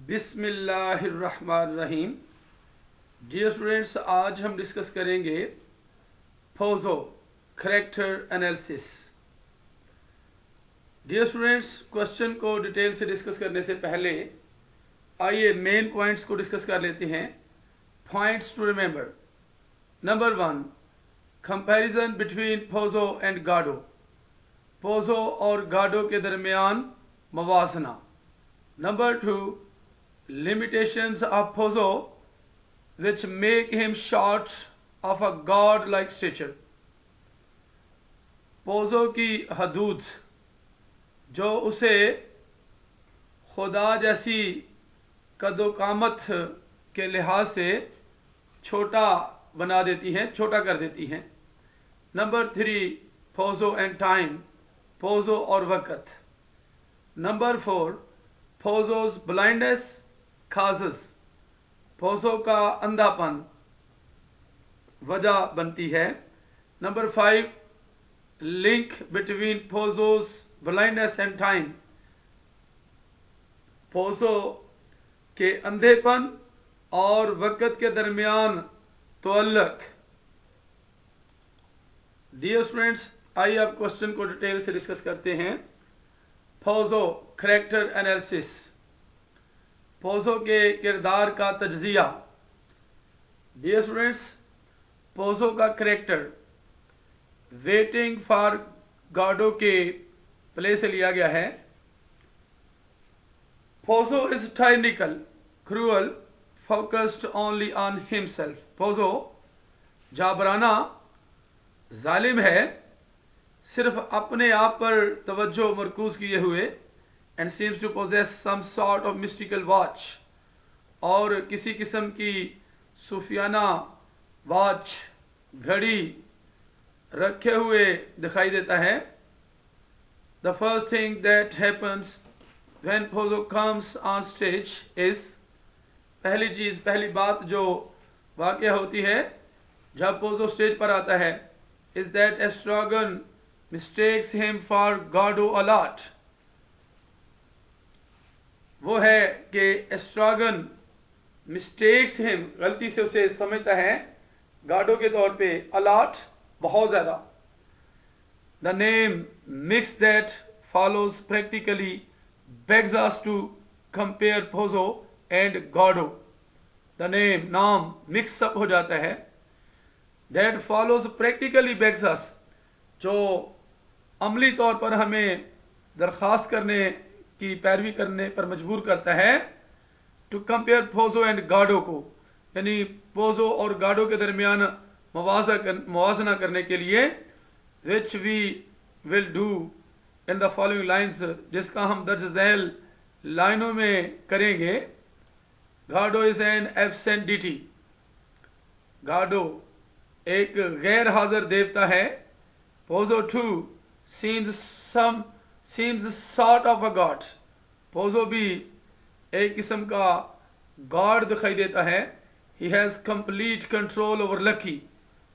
बिस्मिल्लाहिर्रहमानिर्रहीम। Dear students, आज हम डिस्कस करेंगे Pozzo character analysis. Dear students, question को डिटेल से डिस्कस करने से पहले आइए मेन पॉइंट्स को डिस्कस कर लेते हैं। Points to remember. Number 1, comparison between Pozzo and Godot. Pozzo और गाडो के दरमियान मवाजना। Number 2, limitations of Pozo which make him short of a god-like stature। Pozzo की हदूद जो उसे खुदा जैसी कदोकामत के लिहाज से छोटा बना देती हैं, छोटा कर देती हैं। Number 3, Pozzo and time. Pozzo और वक़्त। Number 4, Pozzo's blindness causes. Pozzo का अंधापन वजह बनती है। Number 5, link between Pozzo's blindness and time. Pozzo के अंधेपन और वक़्त के दरमियान तअल्लुक़। डियर स्टूडेंट्स, आइए अब क्वेश्चन को डिटेल से डिस्कस करते हैं। Pozzo character analysis. पोजो के किरदार का तज्जिया। डियर स्टूडेंट्स, पोजो का करैक्टर वेटिंग फॉर गाडो के प्ले से लिया गया है। Pozzo is tyrannical, cruel, focused only on himself. Pozzo जाबराना, जालिम है, सिर्फ अपने आप पर तवज्जो मरकूज किए हुए। And seems to possess some sort of mystical watch, और किसी किस्म की सूफियाना वॉच, घड़ी रखे हुए दिखाई देता है। The first thing that happens when Pozzo comes on stage is. पहली बात जो वाक़या होती है जब पोजो स्टेज पर आता है, is that Estragon mistakes him for Godot a lot. वो है कि एस्ट्रागन मिस्टेक्स हिम, गलती से उसे समझता है गाडो के तौर पे अलॉट, बहुत ज़्यादा। The name mix that follows practically begs us to compare Pozzo and Godot. The name, नाम मिक्सअप हो जाता है। That follows practically begs us, जो अमली तौर पर हमें दरख्वास्त करने की पैरवी करने पर मजबूर करता है, टू कंपेयर पोजो एंड गाडो को, यानी पोजो और गाडो के दरमियान मवाजना करने के लिए। Which we will do in the following lines, जिसका हम दर्ज झैल लाइनों में करेंगे। गाडो इज एन एब्सेंट डिटी। गाडो एक गैर हाजिर देवता है। Pozzo too seems sort of a god। पोजो भी एक किस्म का गॉड दिखाई देता है। he has complete control over lucky,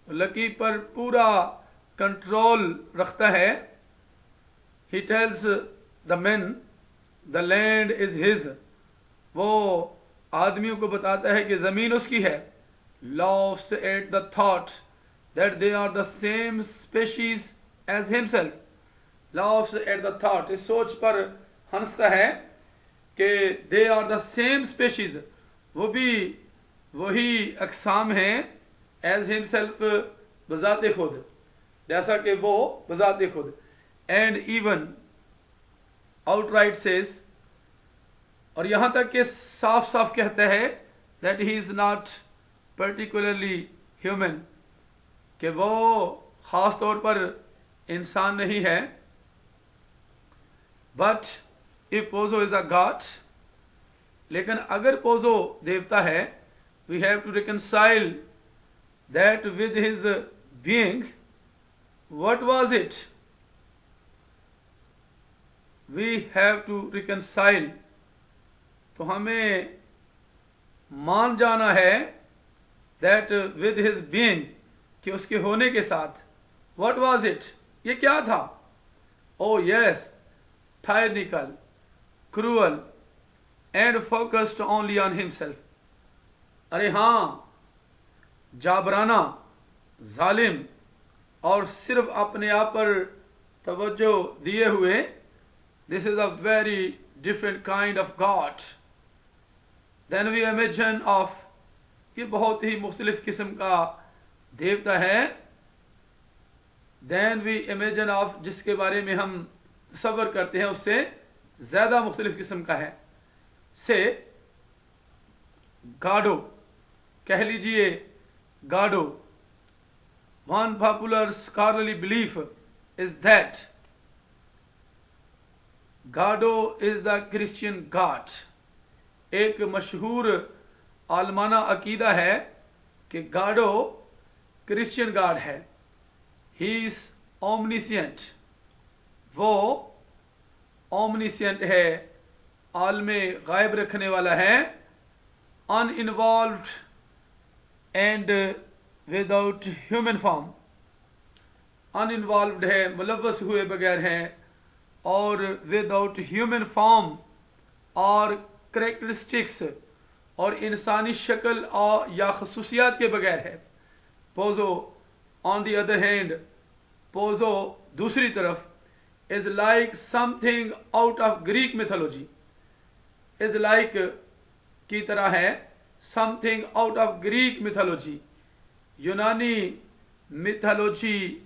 lucky पर पूरा कंट्रोल रखता है। he tells the men the land is his। वो आदमियों को बताता है कि ज़मीन उसकी है। laughs at the thought that they are the same species as himself। laughs at the thought, इस सोच पर हंसता है कि they are the same species, वो भी वही अक़साम हैं, as himself, बज़ाते खुद, जैसा कि वो बज़ाते खुद। and even outright says, और यहाँ तक कि साफ साफ कहता है that he is not particularly human, कि वो ख़ास तौर पर इंसान नहीं है। But if Pozzo is a god, लेकिन अगर पोजो देवता है, we have to reconcile that with his being. What was it? We have to reconcile, तो हमें मान जाना है दैट विद हिज बीइंग, कि उसके होने के साथ। What was it? ये क्या था? Oh yes, tyrannical, cruel, and focused only on himself. अरे हाँ, जाबराना, जालिम और सिर्फ अपने आप पर तवज्जो दिए हुए, this is a very different kind of God. Then we imagine of, ये बहुत ही मुख्तलिफ किस्म का देवता है. Then we imagine of, जिसके बारे में हम तसव्वुर करते हैं उससे ज़्यादा मुख्तलिफ किस्म का है. से गाडो, कह लीजिए गाडो. One popular scholarly belief is that गाडो is the Christian God. एक मशहूर आलमाना अकीदा है कि गाडो क्रिश्चियन गॉड है. ही इज ओमनिशियंट, वो ओमनिशियंट है, आलमे गायब रखने वाला है. अनइन्वॉल्व्ड एंड विदाउट ह्यूमन फॉर्म, अनइन्वॉल्व्ड है, मुलव्वस हुए बगैर है, और विदाउट ह्यूमन फॉर्म और करेक्टरिस्टिक्स और इंसानी शक्ल और या खसूसियात के बगैर है. Pozzo on the other hand, Pozzo दूसरी तरफ is like something out of Greek mythology, is like की तरह है, something out of Greek mythology, यूनानी मिथोलॉजी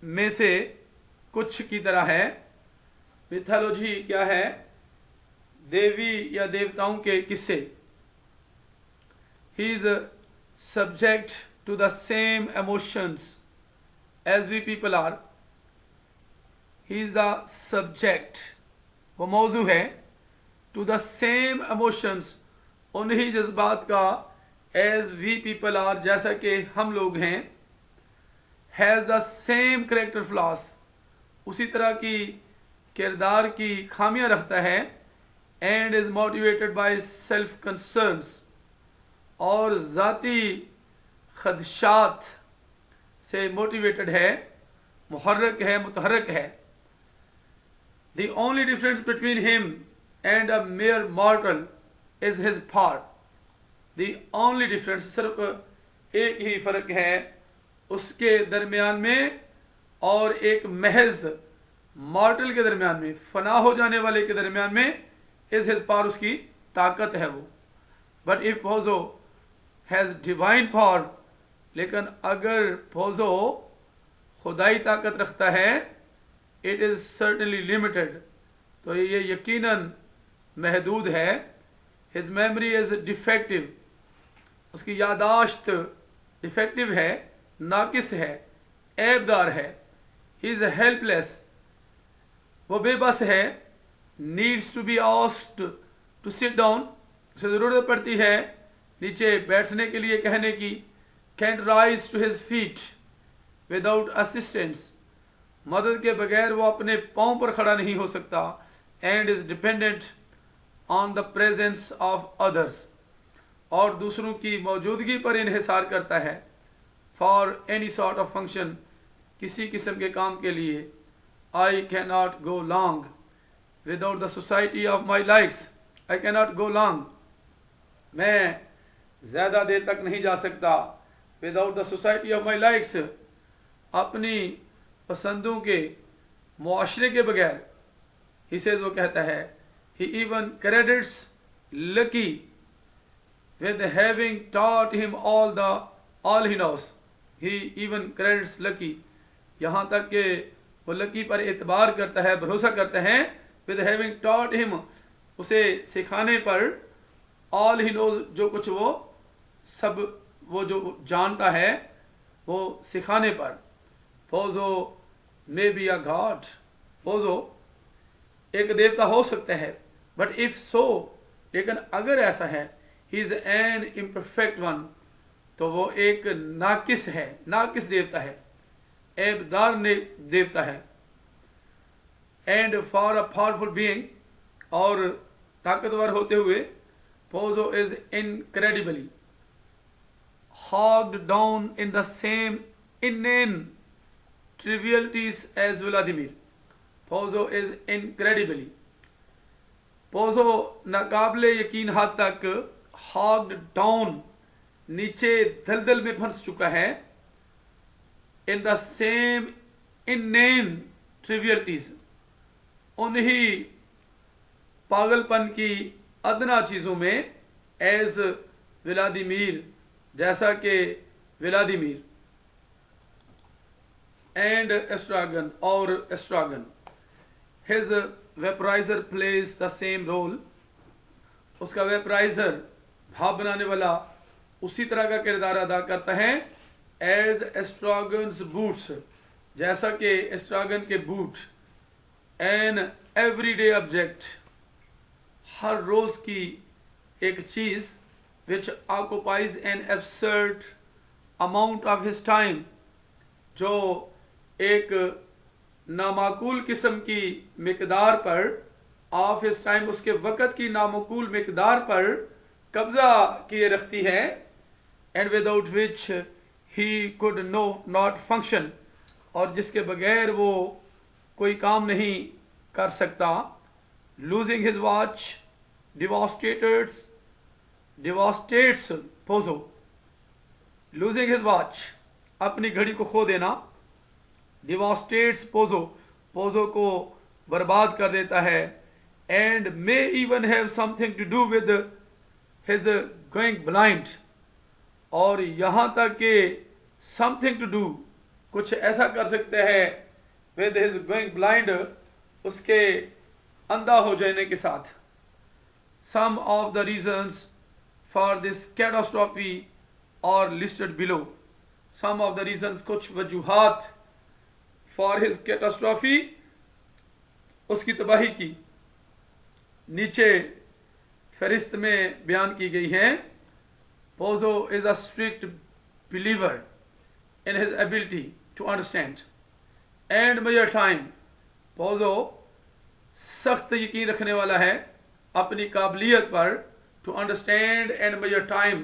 में से कुछ की तरह है. मिथोलॉजी क्या है? देवी या देवताओं के किस्से. He is subject to the same emotions as we people are. He is the subject, वो मौजू है, to the same emotions, उन्हीं जज्बात का, as we people are, जैसा कि हम लोग हैं. Has the same character flaws, उसी तरह की किरदार की खामियां रखता है. And is motivated by self concerns, और ज़ाती खदशात से मोटिवेटेड है, मुहर्रक है, मुतहरक है. The only difference between him and a mere mortal is his power. The only difference, सिर्फ एक ही फ़र्क है उसके दरमियान में और एक महज मॉर्टल के दरमियान में, फना हो जाने वाले के दरमियान में, is his power, उसकी ताकत है वो. But if Pozo has divine power, लेकिन अगर पोजो खुदाई ताकत रखता है, it is certainly limited, तो ये यकीनन महदूद है. His memory is defective, उसकी यादाश्त डिफेक्टिव है, नाकिस है, ऐबदार है. He is helpless, वो बेबस है. Needs to be asked to sit down, उसे ज़रूरत पड़ती है नीचे बैठने के लिए कहने की. Can't rise to his feet without assistance, मदद के बगैर वो अपने पाँव पर खड़ा नहीं हो सकता. And is dependent on the presence of others, और दूसरों की मौजूदगी पर इन्हिसार करता है. For any sort of function, किसी किस्म के काम के लिए. I cannot go long without the society of my likes. I cannot go long, मैं ज़्यादा देर तक नहीं जा सकता. Without the society of my likes, अपनी पसंदों के मुआशरे के बगैर. ही सेज, वो कहता है, he even credits Lucky with having taught him all he knows. He even credits Lucky, यहाँ तक कि वो लकी पर एतबार करता है, भरोसा करते हैं. विद हैविंग टॉट हिम, उसे सिखाने पर, ऑल ही नोज, जो कुछ वो सब वो जो जानता है वो सिखाने पर. Pozzo may be a God, Pozzo एक देवता हो सकता है. बट इफ सो, लेकिन अगर ऐसा है, he is an imperfect one, तो वो एक नाकिस है, नाकिस देवता है, ऐबदार देवता है. And for a powerful being, और ताकतवर होते हुए, Pozzo is incredibly hogged down in the same inane trivialities as Vladimir. Pozo is incredibly, Pozzo नाकाबिले यकीन हद तक हॉग्ड डाउन, नीचे दलदल में फंस चुका है, इन द सेम इननेम ट्रिवियलिटीज, उन्हीं पागलपन की अदना चीजों में, एज व्लादिमीर, जैसा कि व्लादिमीर, एंड एस्ट्रागन और Estragon, his vaporiser plays the same role, उसका वेपराइजर भाप बनाने वाला उसी तरह का किरदार अदा करता है, एज एस्ट्रागन्स बूट्स, जैसा कि एस्ट्रागन के बूट, एन एवरीडे ऑब्जेक्ट, हर रोज की एक चीज, which occupies an absurd amount of his time, जो एक नामाकूल किस्म की मिकदार पर, ऑफ हिज टाइम, उसके वक़्त की नामाकूल मिकदार पर कब्जा किए रखती है, and without which he could no not function, और जिसके बगैर वो कोई काम नहीं कर सकता। Losing his watch devastates Pozzo, losing his watch, अपनी घड़ी को खो देना, डिवास्टेट्स पोजो, पोजो को बर्बाद कर देता है, and may even have something to do with his going blind, और यहाँ तक कि समथिंग टू डू, कुछ ऐसा कर सकते हैं, विद हिज गोइंग ब्लाइंड, उसके अंधा हो जाने के साथ। Some of the reasons for this catastrophe are listed below, some of the reasons, कुछ वजूहात, फॉर हिज कैटास्ट्रॉफी, उसकी तबाही की, नीचे फहरिस्त में बयान की गई हैं। Pozzo is a strict believer in his ability to understand and measure time, Pozzo सख्त यकीन रखने वाला है अपनी काबिलियत पर, to understand and measure time,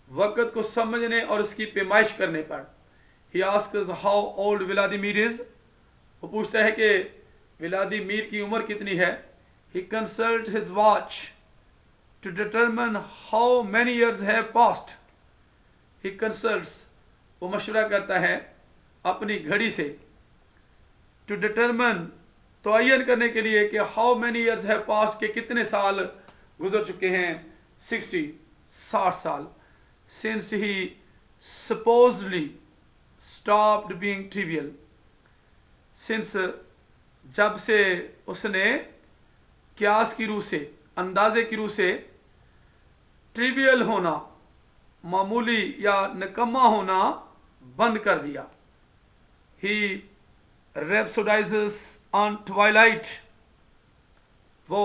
वक़्त को समझने और उसकी पैमाइश करने पर। He asks how old Vladimir is, वो पूछता है कि व्लादिमीर की उम्र कितनी है। He consult his watch to determine how many years have passed, he consults, वो मशवरा करता है अपनी घड़ी से, टू डिटरमिन, तयन करने के लिए कि how many years have passed, के कितने साल गुजर चुके हैं, 60 साल, since he supposedly stopped being trivial, since जब से उसने क्यास की रूह से, अंदाजे की रूह से, ट्रिवियल होना, मामूली या निकम्मा होना बंद कर दिया। ही rhapsodizes on twilight, वो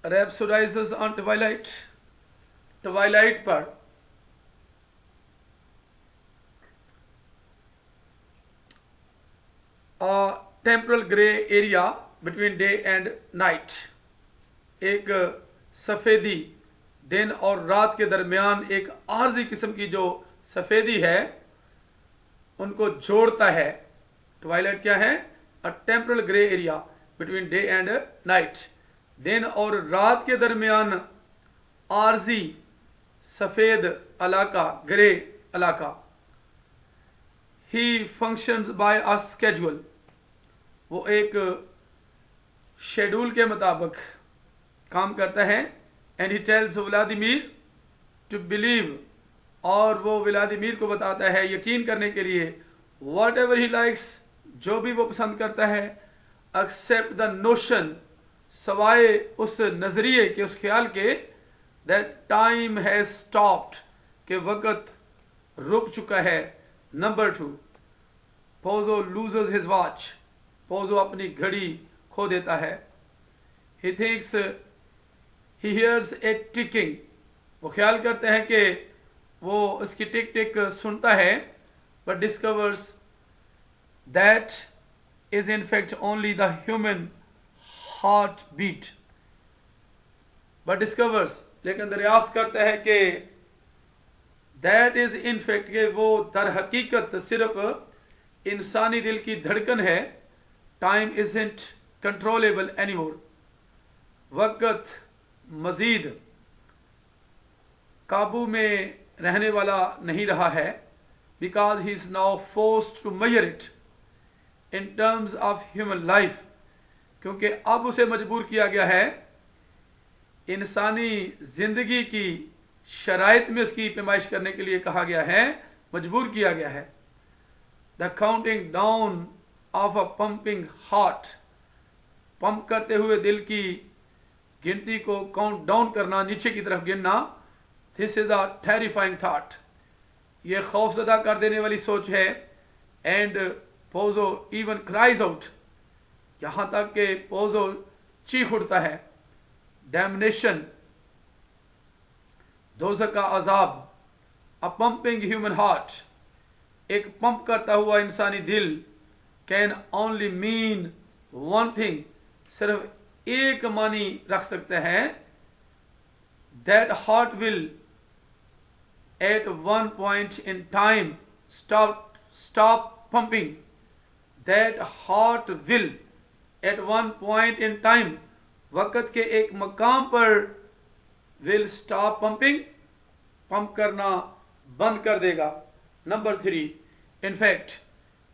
rhapsodizes on twilight, twilight पर a temporal gray area between day and night, एक सफ़ेदी दिन और रात के दरमियान एक आर्जी किस्म की जो सफ़ेदी है उनको जोड़ता है। ट्वाइलाइट क्या है? A temporal grey area between day and night, दिन और रात के दरमियान आर्जी सफ़ेद इलाका, ग्रे इलाका। He functions by a schedule, वो एक शेड्यूल के मुताबिक काम करता है। And he tells Vladimir to believe, और वो व्लादिमीर को बताता है यकीन करने के लिए, वॉट एवर ही लाइक्स, जो भी वो पसंद करता है, एक्सेप्ट द नोशन, सवाए उस नजरिए के, उस ख्याल के, दैट टाइम हैज स्टॉप्ड, के वक़्त रुक चुका है। Number 2, Pozzo loses his watch, Pozzo अपनी घड़ी खो देता है। He thinks he hears A ticking, वो ख्याल करते हैं कि वो उसकी टिक टिक सुनता है, but discovers that is in fact only the human heart beat, but discovers, लेकिन दरियाफ्त करता है कि दैट इज इन फैक्ट, के वो दर हकीकत सिर्फ इंसानी दिल की धड़कन है। टाइम इजंट कंट्रोलेबल एनीमोर, वक्त मजीद काबू में रहने वाला नहीं रहा है, because he is now forced to measure it in terms of human life, क्योंकि अब उसे मजबूर किया गया है इंसानी जिंदगी की शराइत में उसकी पैमाइश करने के लिए कहा गया है, मजबूर किया गया है। The counting down of a pumping heart, pump करते हुए दिल की गिनती को काउंट डाउन करना, नीचे की तरफ गिनना, this is a terrifying thought, ये खौफजदा कर देने वाली सोच है। And Pozzo even cries out, यहां तक कि पोजो चीख उठता है, डैमनेशन, दोज़ख का अजाब, अ पंपिंग ह्यूमन हार्ट, एक पंप करता हुआ इंसानी दिल, can only mean one thing, सिर्फ एक मानी रख सकते हैं, that heart will at one point in time stop pumping, that heart will at one point in time, वक़्त के एक मकाम पर विल स्टॉप पंपिंग, पंप करना बंद कर देगा। Number 3, in fact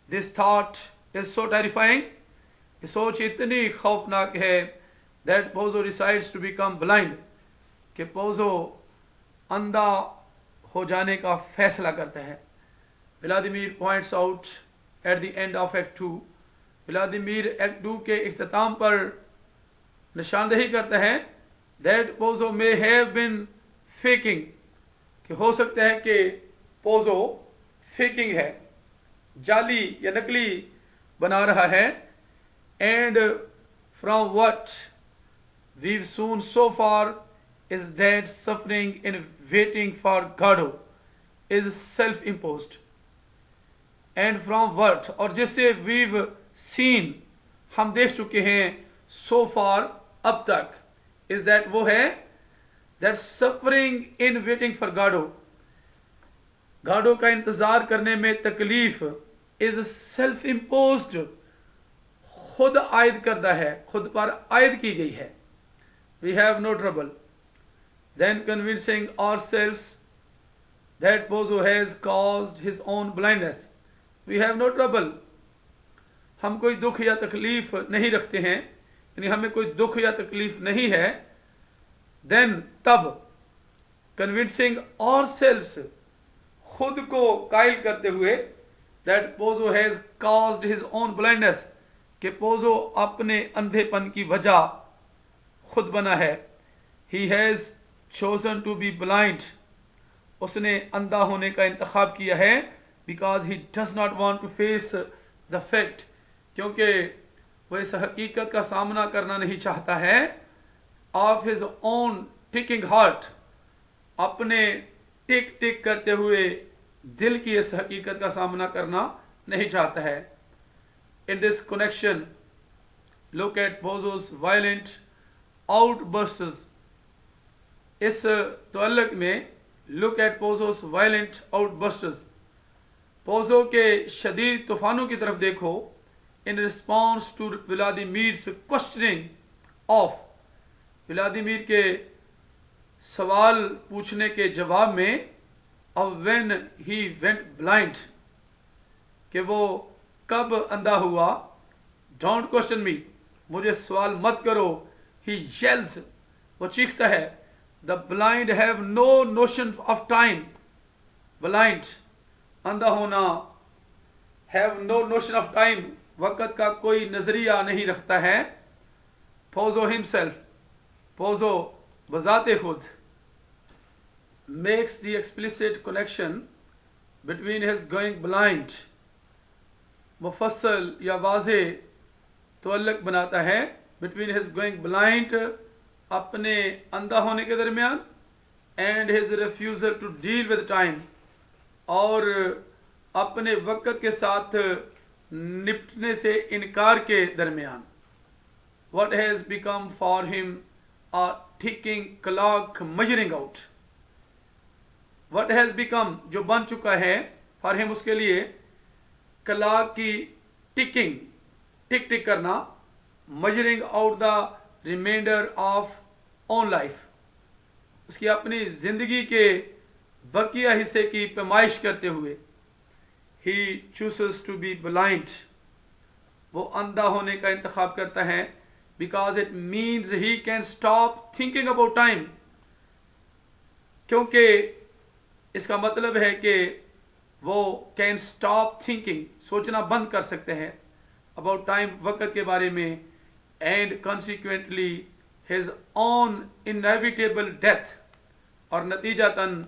this thought is so terrifying, ये सोच इतनी खौफनाक है, that Pozzo decides to become blind, कि पोजो अंधा हो जाने का फैसला करता है। Vladimir points out at the end of act 2, Vladimir act 2 के इख्तिताम पर निशानदेही करता है, that Pozzo may have been faking, कि हो सकता है कि पोजो फेकिंग है, जाली या नकली बना रहा है। And from what we've seen so far is that suffering in waiting for God is self imposed, and from what, और जिससे वीव सीन, हम देख चुके हैं, सो फार, अब तक, इज दैट, वो है, that suffering in waiting for गाडो, गाडो का इंतजार करने में तकलीफ, इज सेल्फ इम्पोज्ड, खुद आयद करदा है, खुद पर आयद की गई है। We have no trouble then convincing ourselves that Pozzo has caused his own blindness, we have no trouble, हम कोई दुख या तकलीफ नहीं रखते हैं, यानी हमें कोई दुख या तकलीफ नहीं है। देन, तब, कन्विंसिंग आवरसेल्व्स, खुद को कायल करते हुए, that Pozzo has caused his own blindness, कि पोजो अपने अंधेपन की वजह खुद बना है। He has chosen to be blind, उसने अंधा होने का इंतखाब किया है, because he does not want to face the fact, क्योंकि वह इस हकीकत का सामना करना नहीं चाहता है, of his own ticking heart, अपने टिक टिक करते हुए दिल की इस हकीकत का सामना करना नहीं चाहता है। In this connection look at Pozzo's violent outbursts, इस तअल्लुक में look at Pozzo's violent outbursts, Pozzo के शदीद तूफानों की तरफ देखो, in response to Vladimir's questioning of, Vladimir के सवाल पूछने के जवाब में, of when he went blind, कि वो कब अंधा हुआ, don't question me, मुझे सवाल मत करो, he yells, वो चीखता है, the blind have no notion of time, blind, अंधा होना, have no notion of time, वक़्त का कोई नजरिया नहीं रखता है। पोजो himself, पोजो बजाते खुद, makes the explicit connection between his going blind, मुफस्सल या वाज़े तअल्लुक बनाता है, between his going blind, अपने अंधा होने के दरमियान, and his refusal to deal with time, और अपने वक़्त के साथ निपटने से इनकार के दरमियान। What has become for him a ticking clock measuring out, What has become, जो बन चुका है, for him, उसके लिए, क्लॉक की टिकिंग, टिक टिक करना, measuring out the reminder of on life, उसकी अपनी जिंदगी के बकिया हिस्से की पैमाइश करते हुए, ही चूसेस टू बी ब्लाइंड, वो अंधा होने का इंतखाब करता है, because it means he can stop thinking about time, क्योंकि इसका मतलब है कि वो कैन स्टॉप थिंकिंग, सोचना बंद कर सकते हैं, अबाउट टाइम, वक़्त के बारे में, and consequently his on inevitable death, और नतीजतन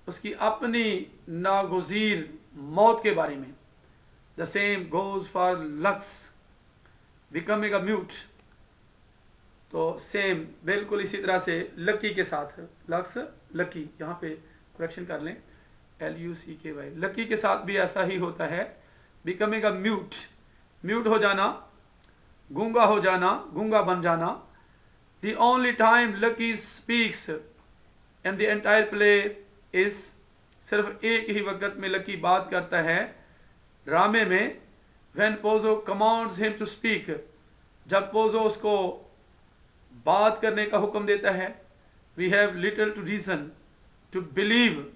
उसकी अपनी नागुज़ीर मौत के बारे में। The same goes for lux becoming a mute, तो सेम बिल्कुल इसी तरह से लकी के साथ, लक्स लकी, यहाँ पे करेक्शन कर लें, LUCKY, लकी के साथ भी ऐसा ही होता है, बिकमिंग अ म्यूट, म्यूट हो जाना, गूंगा हो जाना, गूंगा बन जाना। The only time lucky speaks and the entire play is, सिर्फ एक ही वक्त में लकी बात करता है ड्रामे में, when Pozzo commands him to speak, जब पोजो उसको बात करने का हुक्म देता है। We have little to reason to believe,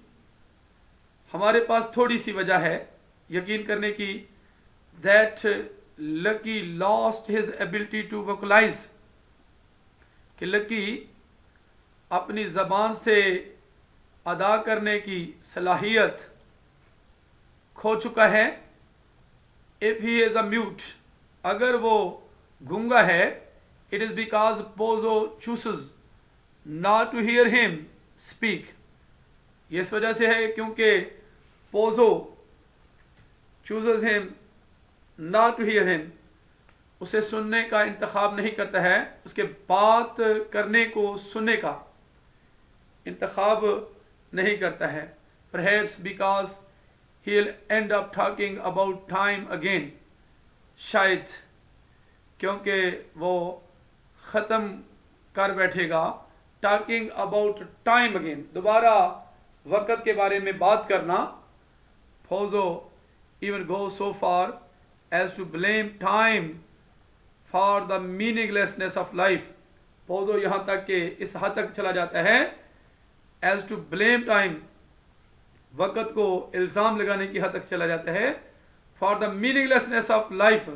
हमारे पास थोड़ी सी वजह है यकीन करने की, that Lucky lost his ability to vocalise, कि लकी अपनी जबान से अदा करने की सलाहियत खो चुका है। If he is a mute, अगर वो गूंगा है, it is because Pozzo chooses not to hear him speak, ये इस वजह से है क्योंकि Pozzo chooses him not to hear him, उसे सुनने का इंतखाब नहीं करता है, उसके बात करने को सुनने का इंतखाब नहीं करता है। Perhaps because he will and up talking about time again, शायद क्योंकि वो ख़त्म कर बैठेगा, टॉकिंग अबाउट टाइम अगेन, दोबारा वक़्त के बारे में बात करना। Pozzo even go so far as to blame time for the meaninglessness of life, Pozzo यहाँ तक कि इस हद तक चला जाता है, एज टू ब्लेम टाइम, वक़्त को इल्ज़ाम लगाने की हद तक चला जाता है, for the meaninglessness of life,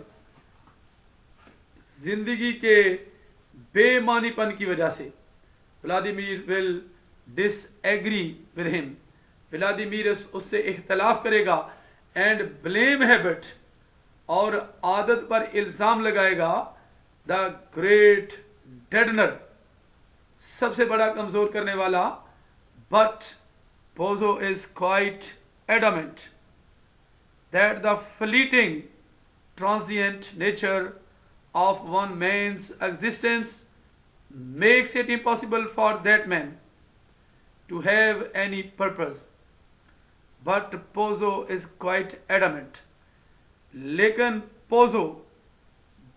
जिंदगी के बेमानीपन की वजह से। Vladimir will disagree with him, Vladimir उससे इख्तलाफ करेगा, एंड ब्लेम हैबिट, और आदत पर इल्ज़ाम लगाएगा, द ग्रेट डेडनर, सबसे बड़ा कमज़ोर करने वाला। But Pozzo is quite adamant that the fleeting transient nature of one man's existence makes it impossible for that man to have any purpose. But Pozo is quite adamant. लेकिन Pozzo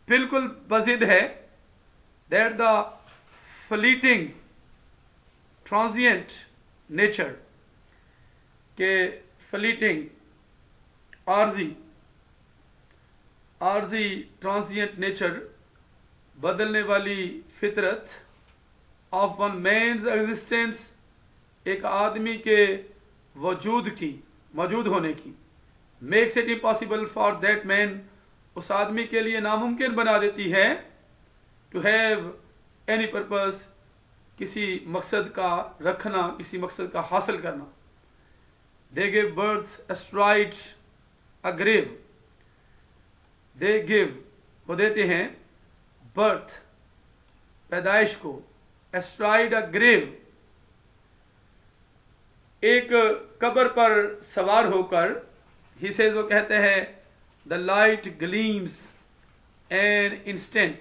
बिल्कुल बज़िद है, that the fleeting transient nature, के fleeting आर्जी transient nature, बदलने वाली फितरत, of one mains existence, एक आदमी के वजूद की, मौजूद होने की, makes it impossible for that man, उस आदमी के लिए नामुमकिन बना देती है, टू हैव एनी पर्पस, किसी मकसद का रखना, किसी मकसद का हासिल करना। They give birth astride a grave, they give, वो देते हैं, बर्थ, पैदाइश को, एस्ट्राइड अ ग्रेव, एक कब्र पर सवार होकर, ही से वो कहते हैं, the light gleams an instant,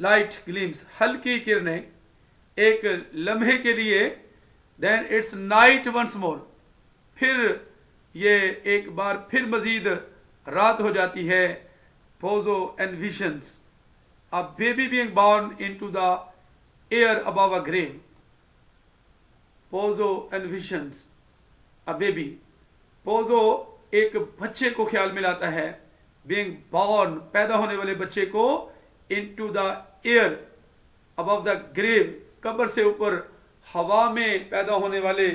light gleams, हल्की किरणें एक लम्हे के लिए, then it's night once more, फिर ये एक बार फिर मजीद रात हो जाती है। Pozzo envisions a baby being born into the air above a grave, Pozzo envisions a baby, Pozzo एक बच्चे को ख्याल में लाता है, being born, पैदा होने वाले बच्चे को into the air, above the grave, कब्र से ऊपर हवा में पैदा होने वाले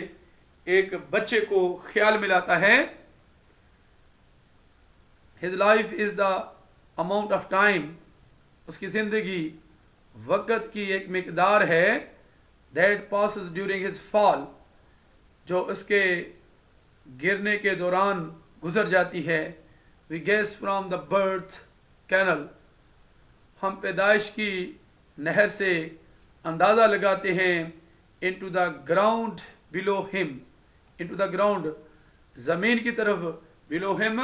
एक बच्चे को ख्याल में लाता है. His life is the amount of time, उसकी जिंदगी वक़्त की एक मिकदार है, that passes during his fall, जो उसके गिरने के दौरान गुजर जाती है. We guess from the birth canal, हम पैदाइश की नहर से अंदाज़ा लगाते हैं. into the ground below him, into the ground, ज़मीन की तरफ, below him,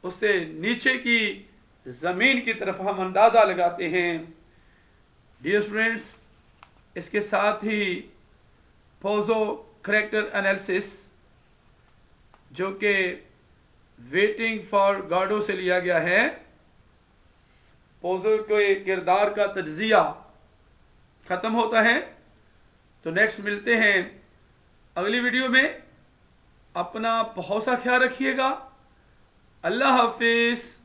उससे नीचे की ज़मीन की तरफ हम अंदाज़ा लगाते हैं. Dear friends, इसके साथ ही पोजो करेक्टर एनालिसिस, जो कि वेटिंग फॉर गॉडो से लिया गया है, पोजो के किरदार का तज्जिया ख़त्म होता है. तो नेक्स्ट मिलते हैं अगली वीडियो में. अपना बहुत सा ख्याल रखिएगा. अल्लाह हाफिज़.